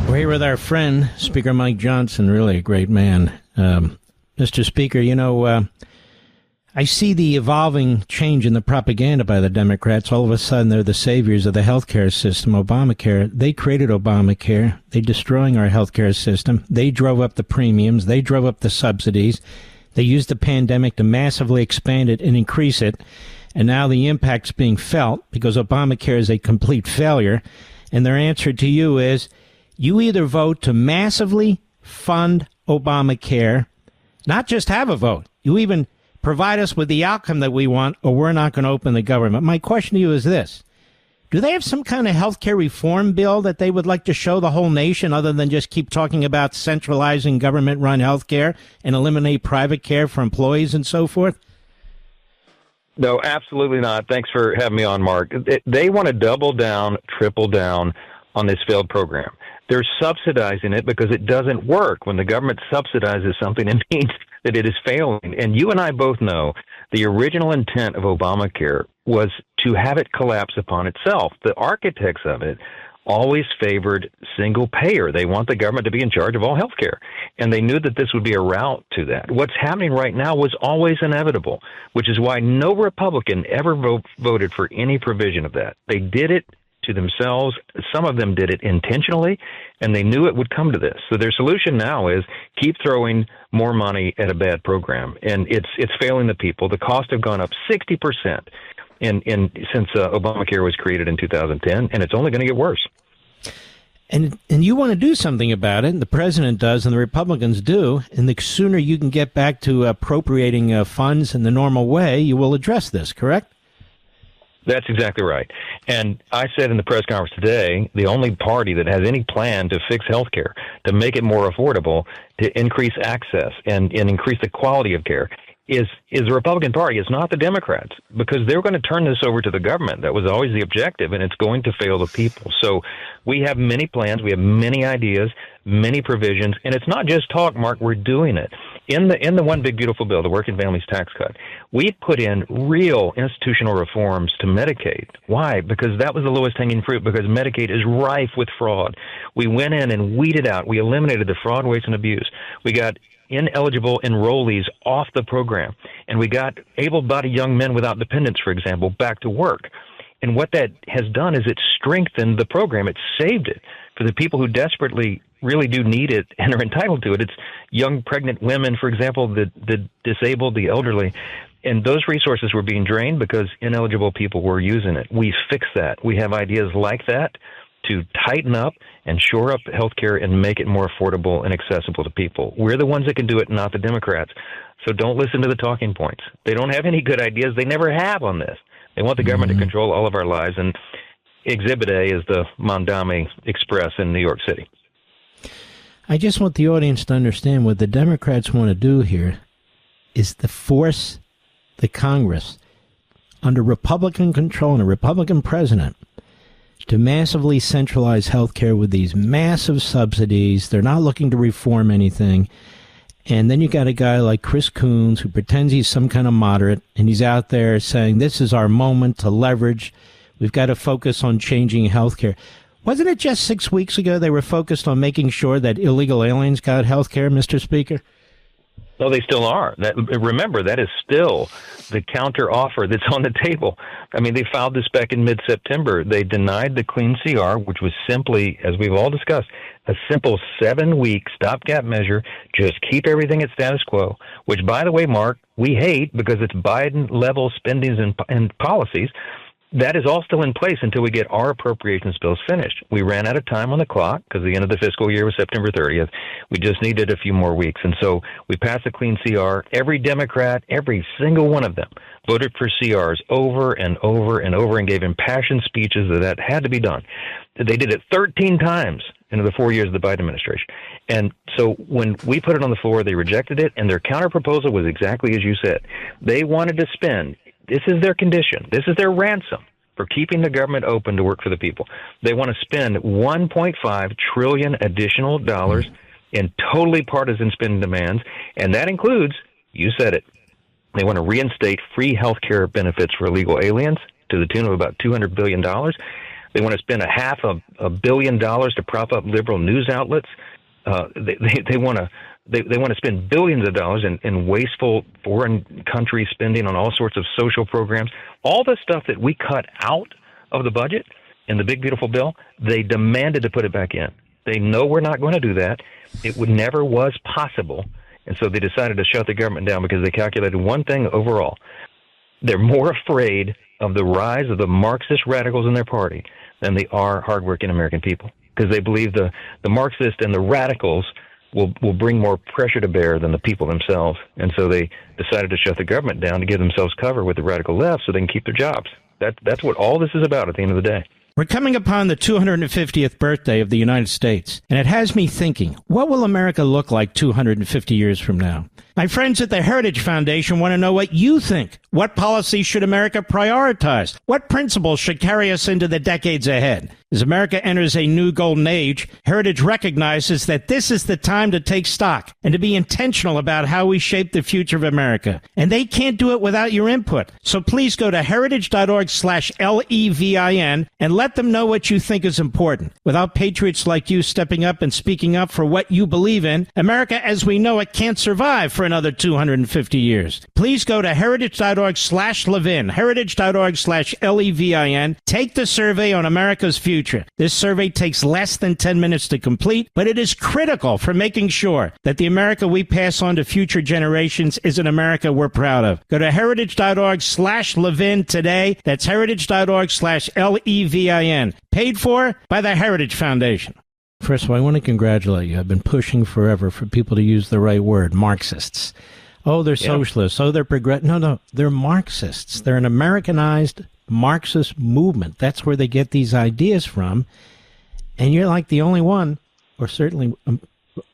We're here with our friend, Speaker Mike Johnson, really a great man. Mr. Speaker, I see the evolving change in the propaganda by the Democrats. All of a sudden, they're the saviors of the healthcare system, Obamacare. They created Obamacare. They're destroying our healthcare system. They drove up the premiums. They drove up the subsidies. They used the pandemic to massively expand it and increase it. And now the impact's being felt because Obamacare is a complete failure. And their answer to you is, you either vote to massively fund Obamacare, not just have a vote, you even provide us with the outcome that we want, or we're not going to open the government. My question to you is this. Do they have some kind of health care reform bill that they would like to show the whole nation other than just keep talking about centralizing government-run health care and eliminate private care for employees and so forth? No, absolutely not. Thanks for having me on, Mark. They want to double down, triple down on this failed program. They're subsidizing it because it doesn't work. When the government subsidizes something, it means that it is failing. And you and I both know the original intent of Obamacare was to have it collapse upon itself. The architects of it always favored single payer. They want the government to be in charge of all health care. And they knew that this would be a route to that. What's happening right now was always inevitable, which is why no Republican ever voted for any provision of that. They did it to themselves. Some of them did it intentionally, and they knew it would come to this. So their solution now is keep throwing more money at a bad program, and it's failing the people. The costs have gone up 60% since Obamacare was created in 2010, and it's only going to get worse. And you want to do something about it, and the president does, and the Republicans do, and the sooner you can get back to appropriating funds in the normal way, you will address this, correct? That's exactly right. And I said in the press conference today, the only party that has any plan to fix health care, to make it more affordable, to increase access and increase the quality of care is the Republican Party. It's not the Democrats, because they're going to turn this over to the government. That was always the objective, and it's going to fail the people. So we have many plans. We have many ideas, many provisions, and it's not just talk, Mark. We're doing it. In the One Big Beautiful Bill, the Working Families Tax Cut, we put in real institutional reforms to Medicaid. Why? Because that was the lowest hanging fruit, because Medicaid is rife with fraud. We went in and weeded out. We eliminated the fraud, waste, and abuse. We got ineligible enrollees off the program, and we got able-bodied young men without dependents, for example, back to work. And what that has done is it's strengthened the program. It's saved it for the people who desperately really do need it and are entitled to it. It's young pregnant women, for example, the disabled, the elderly. And those resources were being drained because ineligible people were using it. We fixed that. We have ideas like that to tighten up and shore up healthcare and make it more affordable and accessible to people. We're the ones that can do it, not the Democrats. So don't listen to the talking points. They don't have any good ideas. They never have on this. They want the government to control all of our lives. And Exhibit A is the Mondami Express in New York City. I just want the audience to understand what the Democrats want to do here is to force the Congress under Republican control and a Republican president to massively centralize health care with these massive subsidies. They're not looking to reform anything. And then you got a guy like Chris Coons who pretends he's some kind of moderate, and he's out there saying this is our moment to leverage. We've got to focus on changing health care. Wasn't it just 6 weeks ago they were focused on making sure that illegal aliens got health care, Mr. Speaker? No, they still are. Remember, that is still the counter offer that's on the table. I mean, they filed this back in mid-September. They denied the Clean CR, which was simply, as we've all discussed, a simple 7-week stopgap measure. Just keep everything at status quo, which, by the way, Mark, we hate because it's Biden-level spendings and policies. That is all still in place until we get our appropriations bills finished. We ran out of time on the clock because the end of the fiscal year was September 30th. We just needed a few more weeks. And so we passed the Clean CR. Every Democrat, every single one of them, voted for CRs over and over and over and gave impassioned speeches that had to be done. They did it 13 times into the 4 years of the Biden administration. And so when we put it on the floor, they rejected it, and their counterproposal was exactly as you said. They wanted to spend, this is their condition, this is their ransom for keeping the government open to work for the people. They want to spend $1.5 trillion additional dollars in totally partisan spending demands, and that includes, you said it, they want to reinstate free health care benefits for illegal aliens to the tune of about $200 billion. They want to spend $500 million to prop up liberal news outlets. They want to spend billions of dollars in wasteful foreign country spending on all sorts of social programs. All the stuff that we cut out of the budget in the big, beautiful bill, they demanded to put it back in. They know we're not going to do that. It never was possible. And so they decided to shut the government down because they calculated one thing overall. They're more afraid of the rise of the Marxist radicals in their party than they are hardworking American people, because they believe the Marxists and the radicals will bring more pressure to bear than the people themselves. And so they decided to shut the government down to give themselves cover with the radical left so they can keep their jobs. That's what all this is about at the end of the day. We're coming upon the 250th birthday of the United States, and it has me thinking, what will America look like 250 years from now? My friends at the Heritage Foundation want to know what you think. What policies should America prioritize? What principles should carry us into the decades ahead? As America enters a new golden age, Heritage recognizes that this is the time to take stock and to be intentional about how we shape the future of America. And they can't do it without your input. So please go to heritage.org/LEVIN and let them know what you think is important. Without patriots like you stepping up and speaking up for what you believe in, America as we know it can't survive for another 250 years. Please go to heritage.org/Levin, heritage.org/LEVIN. Take the survey on America's future. This survey takes less than 10 minutes to complete, but it is critical for making sure that the America we pass on to future generations is an America we're proud of. Go to heritage.org/Levin today. That's heritage.org/LEVIN. Paid for by the Heritage Foundation. First of all, I want to congratulate you. I've been pushing forever for people to use the right word, Marxists. Oh, they're socialists. Oh, they're No, they're Marxists. They're an Americanized Marxist movement. That's where they get these ideas from. And you're like the only one, or certainly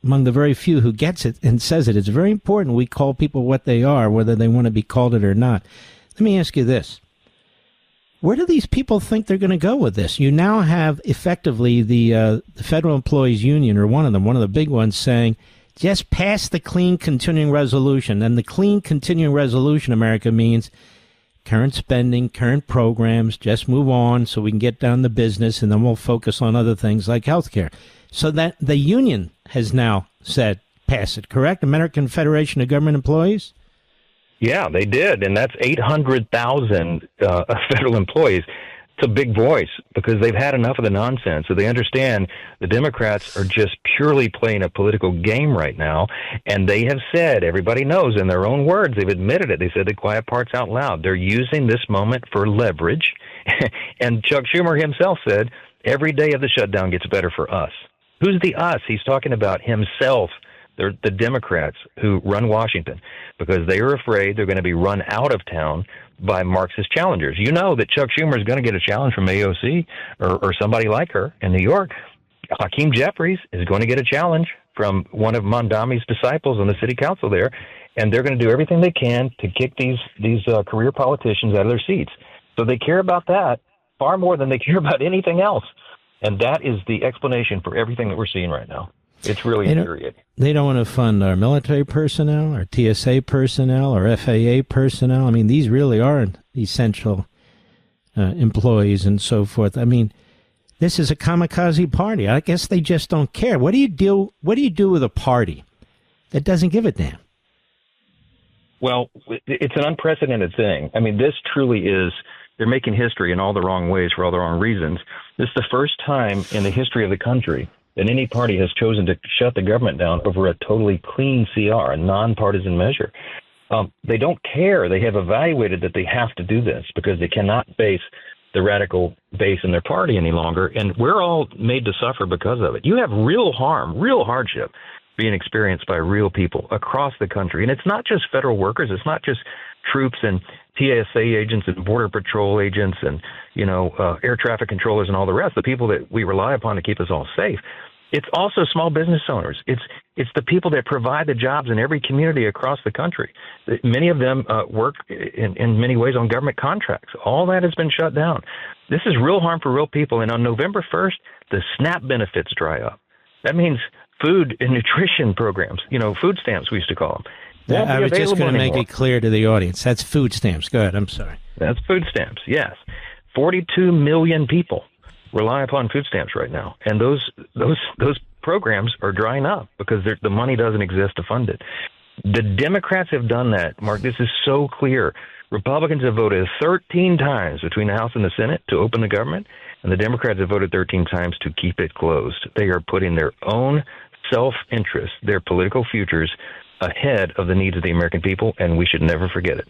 among the very few who gets it and says it. It's very important we call people what they are, whether they want to be called it or not. Let me ask you this. Where do these people think they're going to go with this? You now have effectively the Federal Employees Union, or one of the big ones, saying, just pass the clean continuing resolution. And the clean continuing resolution, America, means current spending, current programs, just move on so we can get down to business, and then we'll focus on other things like health care. So that the union has now said, pass it, correct? American Federation of Government Employees? Yeah, they did, and that's 800,000 federal employees. It's a big voice because they've had enough of the nonsense. So they understand the Democrats are just purely playing a political game right now, and they have said, everybody knows in their own words, they've admitted it. They said the quiet parts out loud. They're using this moment for leverage, and Chuck Schumer himself said, every day of the shutdown gets better for us. Who's the us? He's talking about himself. They're the Democrats who run Washington because they are afraid they're going to be run out of town by Marxist challengers. You know that Chuck Schumer is going to get a challenge from AOC or somebody like her in New York. Hakeem Jeffries is going to get a challenge from one of Mondami's disciples on the city council there, and they're going to do everything they can to kick these career politicians out of their seats. So they care about that far more than they care about anything else. And that is the explanation for everything that we're seeing right now. It's really infuriating. They don't want to fund our military personnel, our TSA personnel, our FAA personnel. I mean, these really are essential employees and so forth. I mean, this is a kamikaze party. I guess they just don't care. What do you do with a party that doesn't give a damn? Well, it's an unprecedented thing. I mean, this truly is, they're making history in all the wrong ways for all the wrong reasons. This is the first time in the history of the country that any party has chosen to shut the government down over a totally clean CR, a nonpartisan measure. They don't care. They have evaluated that they have to do this because they cannot face the radical base in their party any longer, and we're all made to suffer because of it. You have real harm, real hardship being experienced by real people across the country. And it's not just federal workers. It's not just troops and TSA agents and Border Patrol agents and, air traffic controllers and all the rest, the people that we rely upon to keep us all safe. It's also small business owners. It's the people that provide the jobs in every community across the country. Many of them work in many ways on government contracts. All that has been shut down. This is real harm for real people. And on November 1st, the SNAP benefits dry up. That means food and nutrition programs, food stamps we used to call them. I was just going to make it clear to the audience. That's food stamps. Go ahead. I'm sorry. That's food stamps, yes. 42 million people rely upon food stamps right now, and those programs are drying up because the money doesn't exist to fund it. The Democrats have done that, Mark. This is so clear. Republicans have voted 13 times between the House and the Senate to open the government, and the Democrats have voted 13 times to keep it closed. They are putting their own self-interest, their political futures, ahead of the needs of the American people, and we should never forget it.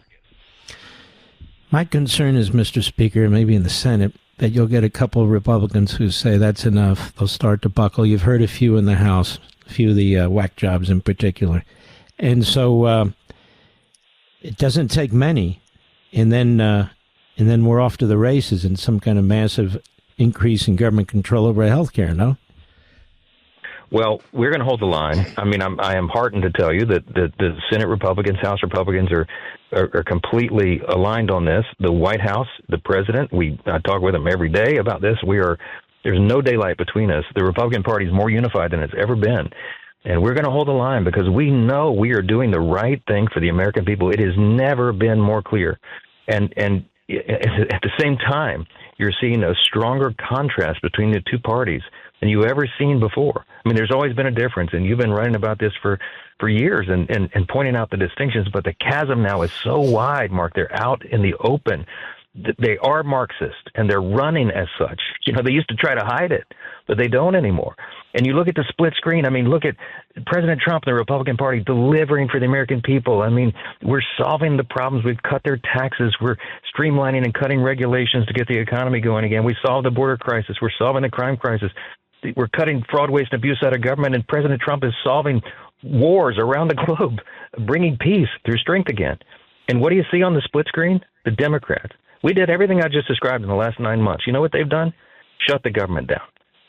My concern is, Mr. Speaker, maybe in the Senate, that you'll get a couple of Republicans who say that's enough. They'll start to buckle. You've heard a few in the House, a few of the whack jobs in particular. And so it doesn't take many, and then we're off to the races in some kind of massive increase in government control over health care, no? Well, we're going to hold the line. I mean, I am heartened to tell you that the Senate Republicans, House Republicans are completely aligned on this. The White House, the president, I talk with them every day about this. There's no daylight between us. The Republican Party is more unified than it's ever been. And we're going to hold the line because we know we are doing the right thing for the American people. It has never been more clear. And at the same time, you're seeing a stronger contrast between the two parties than you've ever seen before. I mean, there's always been a difference, and you've been writing about this for years and pointing out the distinctions, but the chasm now is so wide, Mark. They're out in the open. They are Marxist, and they're running as such. You know, they used to try to hide it, but they don't anymore. And you look at the split screen. I mean, look at President Trump and the Republican Party delivering for the American people. I mean, we're solving the problems. We've cut their taxes. We're streamlining and cutting regulations to get the economy going again. We solved the border crisis. We're solving the crime crisis. We're cutting fraud, waste, and abuse out of government, and President Trump is solving wars around the globe, bringing peace through strength again. And what do you see on the split screen? The Democrats. We did everything I just described in the last 9 months. You know what they've done? Shut the government down.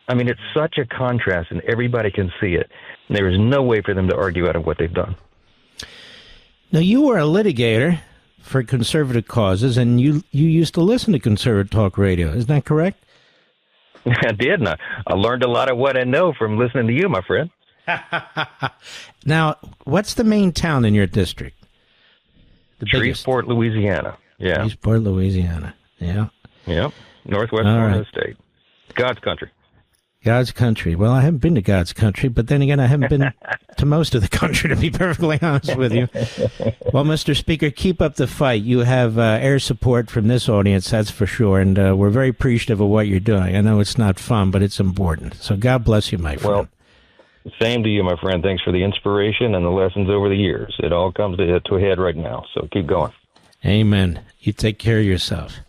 I mean, it's such a contrast, and everybody can see it. And there is no way for them to argue out of what they've done. Now, you were a litigator for conservative causes, and you used to listen to conservative talk radio. Isn't that correct? I did, and I learned a lot of what I know from listening to you, my friend. Now, what's the main town in your district? Shreveport, Louisiana. Yeah. Shreveport, Louisiana. Yeah. Yep. Northwest corner of the state. God's country. God's country. Well, I haven't been to God's country, but then again, I haven't been to most of the country, to be perfectly honest with you. Well, Mr. Speaker, keep up the fight. You have air support from this audience, that's for sure, and we're very appreciative of what you're doing. I know it's not fun, but it's important. So God bless you, my friend. Well, same to you, my friend. Thanks for the inspiration and the lessons over the years. It all comes to a head right now, so keep going. Amen. You take care of yourself.